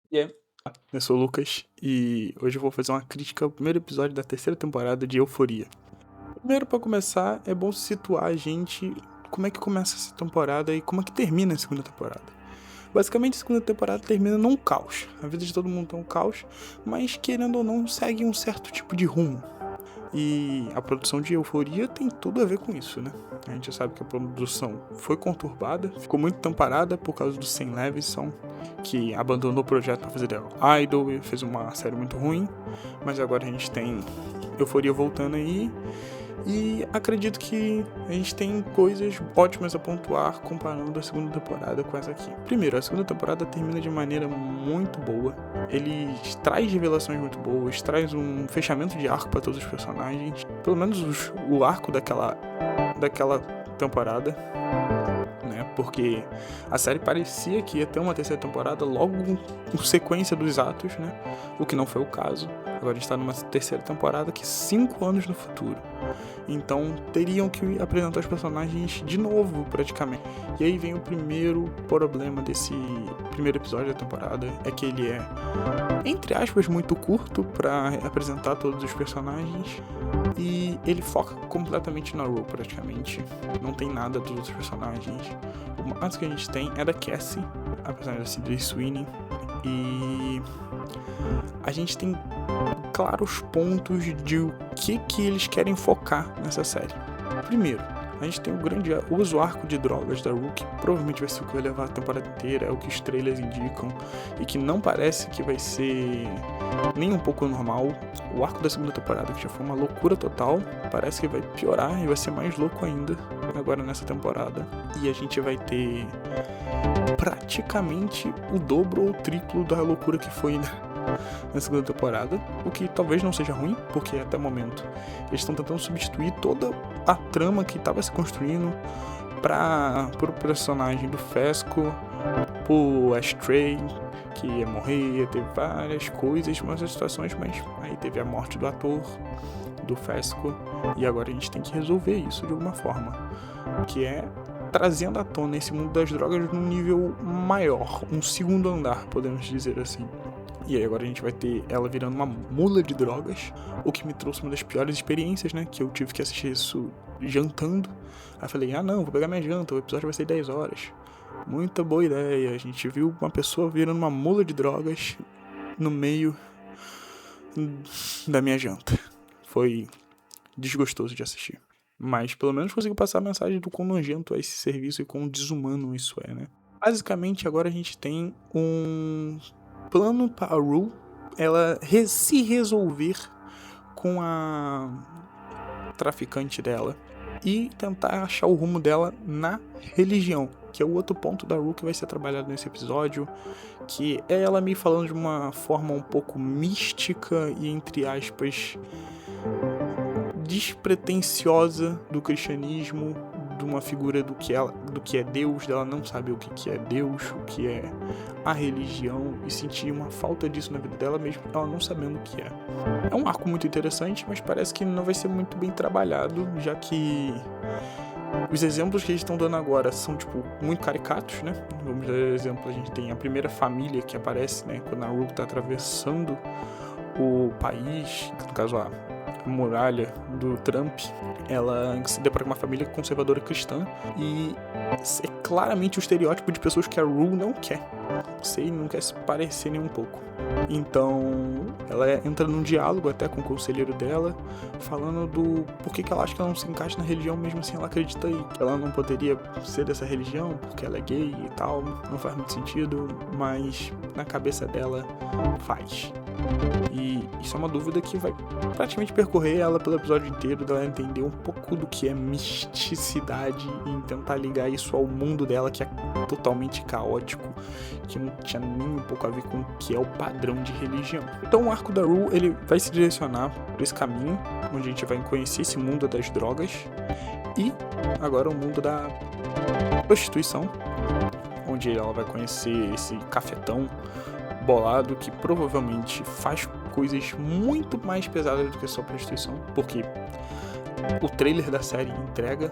E aí, eu sou o Lucas e hoje eu vou fazer uma crítica ao primeiro episódio da terceira temporada de Euforia. Primeiro, pra começar, é bom situar a gente como é que começa essa temporada e como é que termina a segunda temporada. Basicamente, a segunda temporada termina num caos. A vida de todo mundo tá um caos, mas querendo ou não, segue um certo tipo de rumo. E a produção de Euforia tem tudo a ver com isso, né? A gente sabe que a produção foi conturbada, ficou muito tempo parada por causa do Sam Levinson, que abandonou o projeto para fazer The Idol e fez uma série muito ruim. Mas agora a gente tem Euforia voltando aí. E acredito que a gente tem coisas ótimas a pontuar comparando a segunda temporada com essa aqui. Primeiro, a segunda temporada termina de maneira muito boa. Ele traz revelações muito boas, traz um fechamento de arco para todos os personagens. Pelo menos o arco daquela temporada, né? Porque a série parecia que ia ter uma terceira temporada logo em sequência dos atos, né? O que não foi o caso. Agora a gente está numa terceira temporada que 5 anos no futuro. Então teriam que apresentar os personagens de novo, praticamente. E aí vem o primeiro problema desse primeiro episódio da temporada, é que ele é, entre aspas, muito curto para apresentar todos os personagens. E ele foca completamente na Rue, praticamente. Não tem nada dos outros personagens. O máximo que a gente tem é da Cassie, apesar de ser de Sweeney. E a gente tem claros pontos de o que eles querem focar nessa série. Primeiro, a gente tem o grandioso arco de drogas da Rue, que provavelmente vai ser o que vai levar a temporada inteira, é o que os trailers indicam, e que não parece que vai ser nem um pouco normal. O arco da segunda temporada, que já foi uma loucura total, parece que vai piorar e vai ser mais louco ainda agora nessa temporada. E a gente vai ter praticamente o dobro ou o triplo da loucura que foi na segunda temporada, o que talvez não seja ruim, porque até o momento eles estão tentando substituir toda a trama que estava se construindo pro personagem do Fesco, pro Ashtray, que ia morrer, teve várias coisas, várias situações, mas aí teve a morte do ator, do Fesco, e agora a gente tem que resolver isso de alguma forma, que é trazendo à tona esse mundo das drogas num nível maior, um segundo andar, podemos dizer assim. E aí agora a gente vai ter ela virando uma mula de drogas, o que me trouxe uma das piores experiências, né? Que eu tive que assistir isso jantando. Aí falei, não, vou pegar minha janta, o episódio vai ser 10 horas. Muita boa ideia, a gente viu uma pessoa virando uma mula de drogas no meio da minha janta. Foi desgostoso de assistir. Mas pelo menos conseguiu passar a mensagem do quão nojento é esse serviço e quão desumano isso é, né? Basicamente agora a gente tem um plano para a Rue ela se resolver com a traficante dela e tentar achar o rumo dela na religião, que é o outro ponto da Rue que vai ser trabalhado nesse episódio, que é ela me falando de uma forma um pouco mística e, entre aspas, despretensiosa do cristianismo, de uma figura do que é Deus, dela não saber o que é Deus, o que é a religião, e sentir uma falta disso na vida dela mesmo, ela não sabendo o que é. É um arco muito interessante, mas parece que não vai ser muito bem trabalhado, já que os exemplos que eles estão dando agora são, tipo, muito caricatos, né? Vamos dar exemplo, a gente tem a primeira família que aparece, né, quando a Rue tá atravessando o país, no caso a muralha do Trump, ela se depara com uma família conservadora cristã e é claramente o estereótipo de pessoas que a Rue não quer. Você não quer se parecer nem um pouco. Então, ela entra num diálogo até com o conselheiro dela, falando do porquê que ela acha que ela não se encaixa na religião, mesmo assim ela acredita aí que ela não poderia ser dessa religião, porque ela é gay e tal, não faz muito sentido, mas na cabeça dela faz. E isso é uma dúvida que vai praticamente percorrer ela pelo episódio inteiro, dela entender um pouco do que é misticidade e tentar ligar isso ao mundo dela, que é totalmente caótico, que não tinha nem um pouco a ver com o que é o padrão de religião. Então o arco da Rue, ele vai se direcionar por esse caminho, onde a gente vai conhecer esse mundo das drogas e agora o mundo da prostituição, onde ela vai conhecer esse cafetão bolado que provavelmente faz coisas muito mais pesadas do que só prostituição, porque o trailer da série entrega.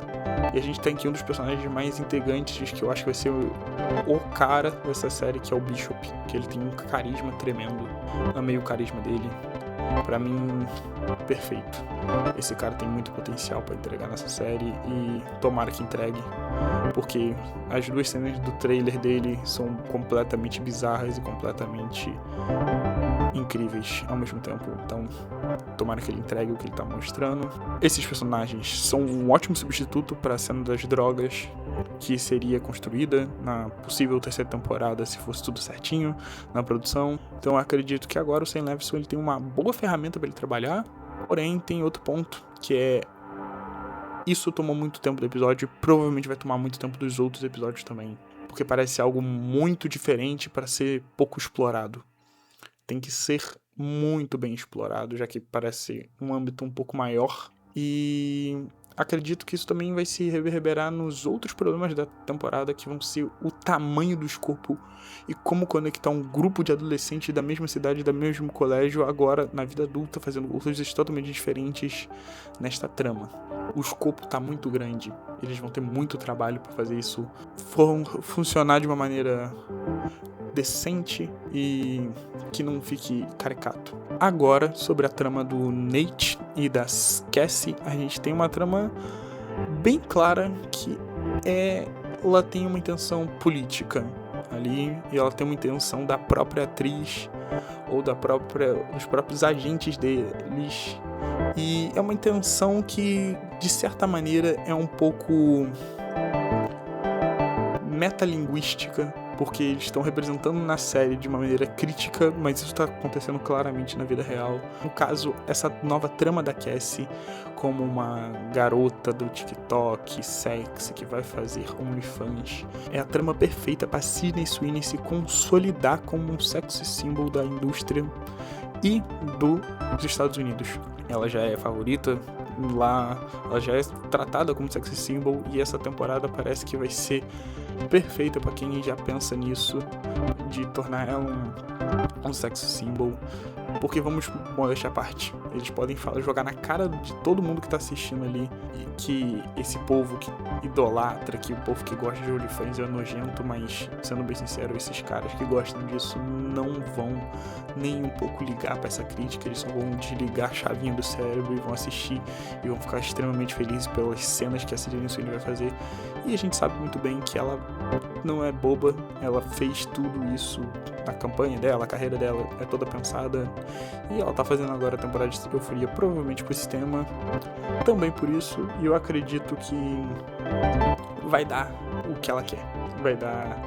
E a gente tem aqui um dos personagens mais intrigantes, que eu acho que vai ser o cara dessa série, que é o Bishop, que ele tem um carisma tremendo. Amei o carisma dele. Pra mim, perfeito. Esse cara tem muito potencial pra entregar nessa série e tomara que entregue, porque as duas cenas do trailer dele são completamente bizarras e completamente incríveis ao mesmo tempo. Então, tomara que ele entregue o que ele tá mostrando. Esses personagens são um ótimo substituto para a cena das drogas que seria construída na possível terceira temporada, se fosse tudo certinho na produção. Então eu acredito que agora o Sam Levinson ele tem uma boa ferramenta para ele trabalhar. Porém, tem outro ponto, que é isso tomou muito tempo do episódio e provavelmente vai tomar muito tempo dos outros episódios também, porque parece algo muito diferente para ser pouco explorado. Tem que ser muito bem explorado, já que parece um âmbito um pouco maior. E acredito que isso também vai se reverberar nos outros problemas da temporada, que vão ser o tamanho do escopo e como conectar um grupo de adolescentes da mesma cidade, do mesmo colégio, agora na vida adulta, fazendo coisas totalmente diferentes nesta trama. O escopo tá muito grande, eles vão ter muito trabalho para fazer isso funcionar de uma maneira decente e que não fique caricato. Agora, sobre a trama do Nate e da Cassie, a gente tem uma trama bem clara que ela tem uma intenção política ali, e ela tem uma intenção da própria atriz ou dos próprios agentes deles, e é uma intenção que, de certa maneira, é um pouco metalinguística, porque eles estão representando na série de uma maneira crítica, mas isso está acontecendo claramente na vida real. No caso, essa nova trama da Cassie como uma garota do TikTok, sexy, que vai fazer OnlyFans, é a trama perfeita para Sydney Sweeney se consolidar como um sexy symbol da indústria e dos Estados Unidos. Ela já é favorita lá, ela já é tratada como sexy symbol, e essa temporada parece que vai ser perfeita para quem já pensa nisso, de tornar ela um sexy symbol. Porque vamos deixar a parte, eles podem jogar na cara de todo mundo que tá assistindo ali que esse povo que idolatra, que o povo que gosta de OnlyFans é nojento, mas, sendo bem sincero, esses caras que gostam disso não vão nem um pouco ligar pra essa crítica, eles só vão desligar a chavinha do cérebro e vão assistir e vão ficar extremamente felizes pelas cenas que a Sydney Sweeney vai fazer. E a gente sabe muito bem que ela não é boba, ela fez tudo isso, a campanha dela, a carreira dela é toda pensada, e ela tá fazendo agora a temporada de Euphoria provavelmente por esse tema, também por isso, e eu acredito que vai dar o que ela quer, vai dar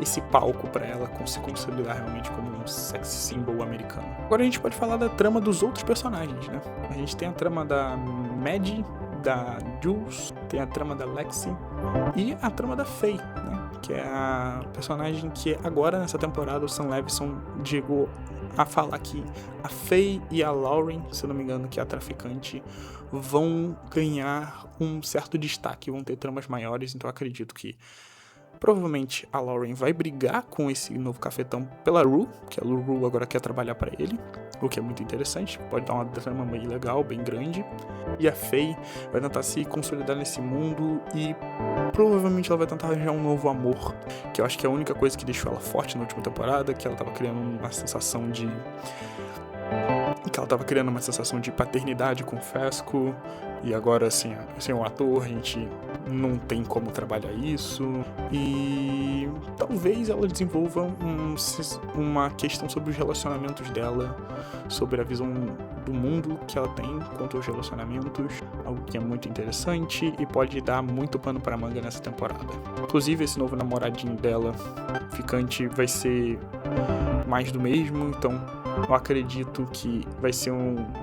esse palco pra ela se consolidar realmente como um sex symbol americano. Agora a gente pode falar da trama dos outros personagens, né? A gente tem a trama da Maddie, da Jules, tem a trama da Lexi e a trama da Faye, né? Que é a personagem que agora nessa temporada o Sam Levinson chegou a falar que a Faye e a Lauren, se eu não me engano, que é a traficante, vão ganhar um certo destaque, vão ter tramas maiores, então eu acredito que provavelmente a Lauren vai brigar com esse novo cafetão pela Rue, que a Rue agora quer trabalhar para ele, o que é muito interessante, pode dar uma trama bem legal, bem grande. E a Faye vai tentar se consolidar nesse mundo e provavelmente ela vai tentar arranjar um novo amor, que eu acho que é a única coisa que deixou ela forte na última temporada, que ela tava criando uma sensação de paternidade com o Fesco, e agora assim, sem um ator a gente não tem como trabalhar isso, e talvez ela desenvolva uma questão sobre os relacionamentos dela, sobre a visão do mundo que ela tem quanto aos relacionamentos, algo que é muito interessante e pode dar muito pano pra manga nessa temporada. Inclusive esse novo namoradinho dela, ficante, vai ser mais do mesmo, então eu acredito que vai ser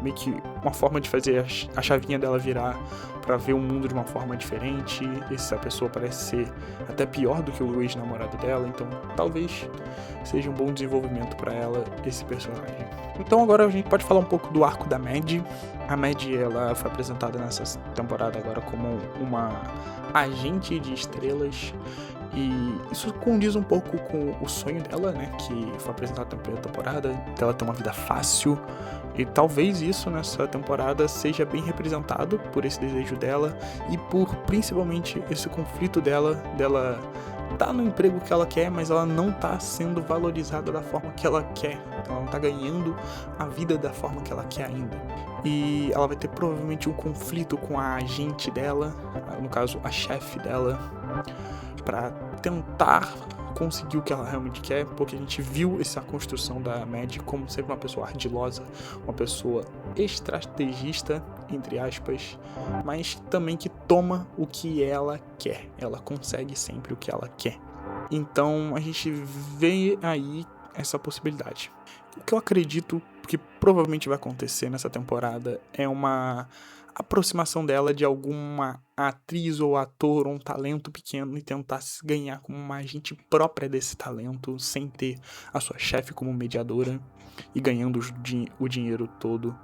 meio que uma forma de fazer a chavinha dela virar pra ver o mundo de uma forma diferente. Essa pessoa parece ser até pior do que o ex-namorado dela, então talvez seja um bom desenvolvimento pra ela, esse personagem. Então agora a gente pode falar um pouco do arco da Maddie. A Maddie, ela foi apresentada nessa temporada agora como uma agente de estrelas, e isso condiz um pouco com o sonho dela, né, que foi apresentado na primeira temporada, dela ter uma vida fácil, e talvez isso nessa temporada seja bem representado por esse desejo dela e por principalmente esse conflito dela tá no emprego que ela quer, mas ela não tá sendo valorizada da forma que ela quer, ela não tá ganhando a vida da forma que ela quer ainda. E ela vai ter provavelmente um conflito com a agente dela, no caso a chefe dela, para tentar conseguir o que ela realmente quer, porque a gente viu essa construção da Maddie como sempre uma pessoa ardilosa, uma pessoa estrategista, entre aspas, mas também que toma o que ela quer, ela consegue sempre o que ela quer. Então a gente vê aí essa possibilidade. O que eu acredito que provavelmente vai acontecer nessa temporada é uma aproximação dela de alguma atriz ou ator ou um talento pequeno e tentar se ganhar como uma agente própria desse talento, sem ter a sua chefe como mediadora e ganhando o dinheiro todo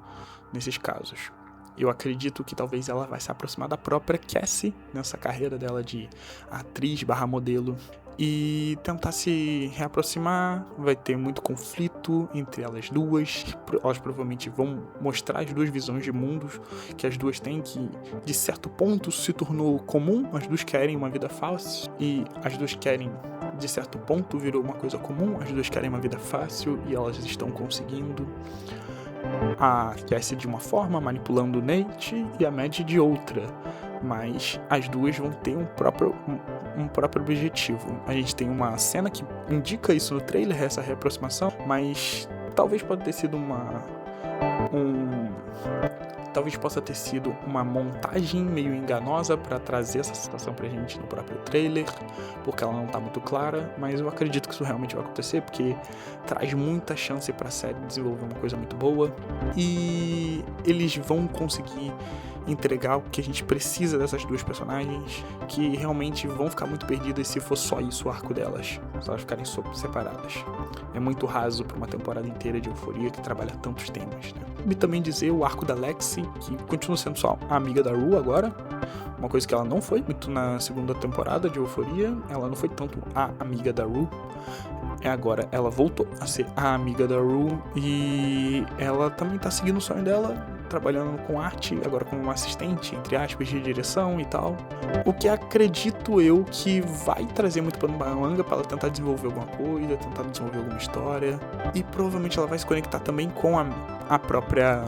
nesses casos. Eu acredito que talvez ela vai se aproximar da própria Cassie nessa carreira dela de atriz/modelo e tentar se reaproximar. Vai ter muito conflito entre elas duas. Elas provavelmente vão mostrar as duas visões de mundos que as duas têm, que de certo ponto se tornou comum. As duas querem uma vida fácil e as duas querem, de certo ponto, virou uma coisa comum. As duas querem uma vida fácil e elas estão conseguindo. A Cassie de uma forma, manipulando o Nate, e a Maddie de outra. Mas as duas vão ter um próprio objetivo. A gente tem uma cena que indica isso no trailer, essa reaproximação, mas talvez possa ter sido talvez possa ter sido uma montagem meio enganosa para trazer essa situação pra gente no próprio trailer, porque ela não tá muito clara, mas eu acredito que isso realmente vai acontecer, porque traz muita chance pra série desenvolver uma coisa muito boa, e eles vão conseguir entregar o que a gente precisa dessas duas personagens, que realmente vão ficar muito perdidas se for só isso o arco delas, se elas ficarem separadas. É muito raso para uma temporada inteira de Euphoria que trabalha tantos temas, né? E também dizer o arco da Lexi, que continua sendo só a amiga da Rue agora, uma coisa que ela não foi muito na segunda temporada de Euphoria, ela não foi tanto a amiga da Rue. Agora ela voltou a ser a amiga da Rue e ela também tá seguindo o sonho dela, trabalhando com arte, agora como uma assistente, entre aspas, de direção e tal. O que acredito eu que vai trazer muito pano pra manga pra ela tentar desenvolver alguma coisa, tentar desenvolver alguma história. E provavelmente ela vai se conectar também com a própria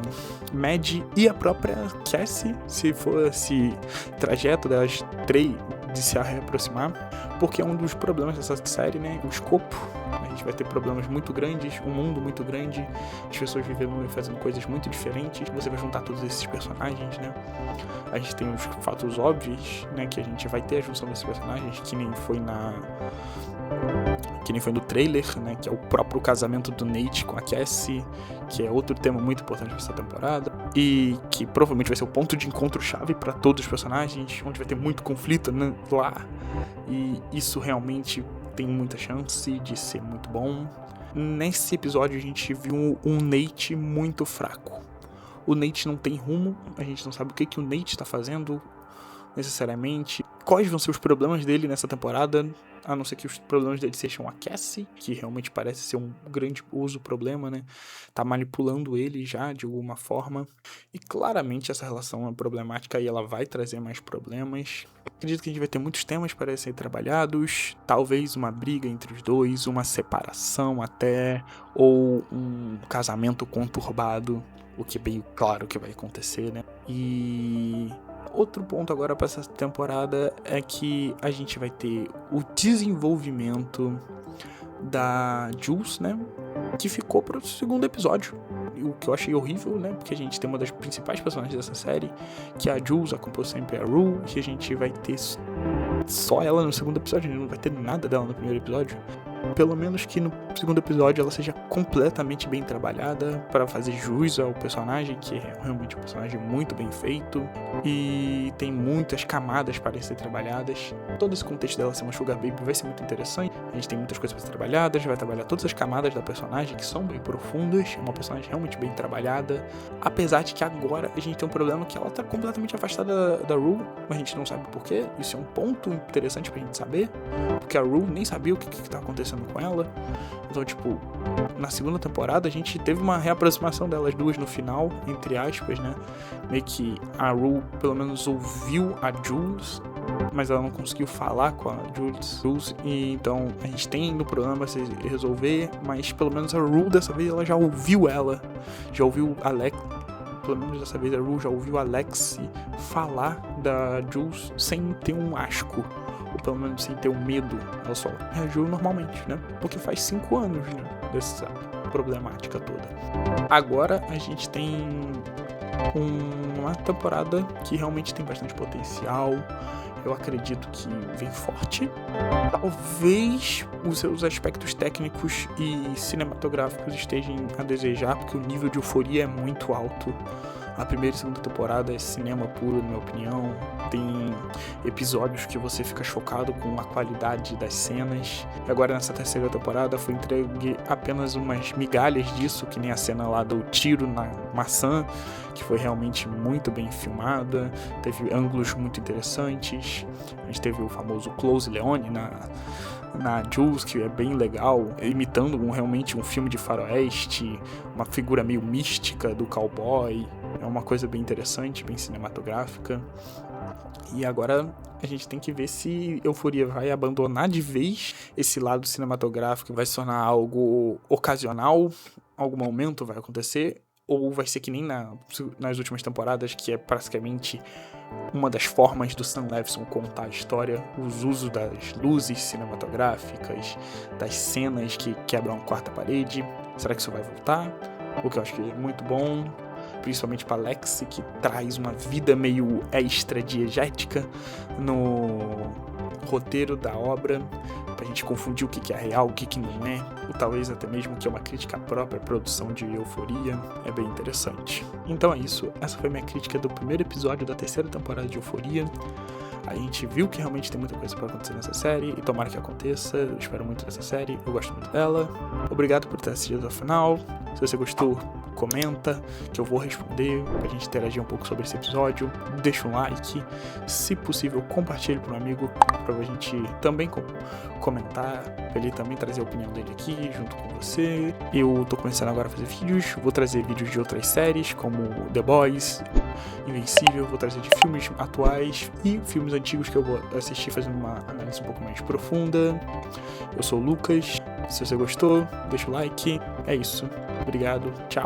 Maddie e a própria Cassie, se for esse trajeto das três de se reaproximar, porque é um dos problemas dessa série, né? O escopo. A gente vai ter problemas muito grandes, um mundo muito grande, as pessoas vivendo e fazendo coisas muito diferentes. Você vai juntar todos esses personagens, né? A gente tem os fatos óbvios, né? Que a gente vai ter a junção desses personagens, que nem foi no trailer, né? Que é o próprio casamento do Nate com a Cassie, que é outro tema muito importante nessa temporada, e que provavelmente vai ser o ponto de encontro-chave para todos os personagens, onde vai ter muito conflito, né, lá, e isso realmente tem muita chance de ser muito bom. Nesse episódio a gente viu um Nate muito fraco. O Nate não tem rumo, a gente não sabe o que o Nate tá fazendo necessariamente, quais vão ser os problemas dele nessa temporada, a não ser que os problemas dele sejam a Cassie, que realmente parece ser um grande problema, né? Tá manipulando ele já de alguma forma, e claramente essa relação é problemática e ela vai trazer mais problemas. Acredito que a gente vai ter muitos temas para serem trabalhados, talvez uma briga entre os dois, uma separação até, ou um casamento conturbado, o que é bem claro que vai acontecer, né? E outro ponto agora para essa temporada é que a gente vai ter o desenvolvimento da Jules, né? Que ficou pro segundo episódio. O que eu achei horrível, né? Porque a gente tem uma das principais personagens dessa série, que é a Jules, acompanhou sempre a Rue, que a gente vai ter só ela no segundo episódio, a gente não vai ter nada dela no primeiro episódio. pelo menos que no segundo episódio ela seja completamente bem trabalhada para fazer jus ao personagem, que é realmente um personagem muito bem feito e tem muitas camadas para ser trabalhadas. Todo esse contexto dela ser uma Sugar Baby vai ser muito interessante. A gente tem muitas coisas para ser trabalhadas, vai trabalhar todas as camadas da personagem que são bem profundas, é uma personagem realmente bem trabalhada, apesar de que agora a gente tem um problema que ela tá completamente afastada da Rue, mas a gente não sabe por quê. Isso é um ponto interessante pra gente saber, porque a Rue nem sabia o que tá acontecendo com ela. Então, tipo, na segunda temporada a gente teve uma reaproximação delas duas no final, entre aspas, né? Meio que a Rue pelo menos ouviu a Jules, mas ela não conseguiu falar com a Jules, e então a gente tem no programa se resolver, mas pelo menos a Rue dessa vez ela já ouviu Alex. Pelo menos dessa vez a Rue já ouviu Alex falar da Jules sem ter um asco, ou pelo menos sem ter um medo. Ela só reagiu normalmente, né? Porque faz 5 anos, né, dessa problemática toda. Agora a gente tem uma temporada que realmente tem bastante potencial. Eu acredito que vem forte. Talvez os seus aspectos técnicos e cinematográficos estejam a desejar, porque o nível de euforia é muito alto. A primeira e segunda temporada é cinema puro, na minha opinião. Tem episódios que você fica chocado com a qualidade das cenas. E agora nessa terceira temporada foi entregue apenas umas migalhas disso, que nem a cena lá do tiro na maçã, que foi realmente muito bem filmada. Teve ângulos muito interessantes. A gente teve o famoso Close Leone na Jules, que é bem legal, imitando realmente um filme de faroeste, uma figura meio mística do cowboy. É uma coisa bem interessante, bem cinematográfica. E agora a gente tem que ver se Euphoria vai abandonar de vez esse lado cinematográfico, vai se tornar algo ocasional, algum momento vai acontecer, ou vai ser que nem nas últimas temporadas, que é praticamente uma das formas do Sam Levinson contar a história, os usos das luzes cinematográficas, das cenas que quebram a quarta parede. Será que isso vai voltar? O que eu acho que é muito bom, principalmente para Lexi, que traz uma vida meio extra diegética no roteiro da obra, pra gente confundir o que é real, o que não é, ou talvez até mesmo que é uma crítica à própria produção de Euphoria. É bem interessante. Então é isso, essa foi minha crítica do primeiro episódio da terceira temporada de Euphoria. A gente viu que realmente tem muita coisa pra acontecer nessa série, e tomara que aconteça. Eu espero muito dessa série, eu gosto muito dela. Obrigado por ter assistido ao final. Se você gostou, comenta, que eu vou responder, pra gente interagir um pouco sobre esse episódio. Deixa um like, se possível compartilhe para um amigo, pra gente também comentar, pra ele também trazer a opinião dele aqui junto com você. Eu tô começando agora a fazer vídeos, vou trazer vídeos de outras séries, como The Boys, Invencível, vou trazer de filmes atuais e filmes antigos que eu vou assistir fazendo uma análise um pouco mais profunda. Eu sou o Lucas, se você gostou, deixa o like, é isso, obrigado, tchau.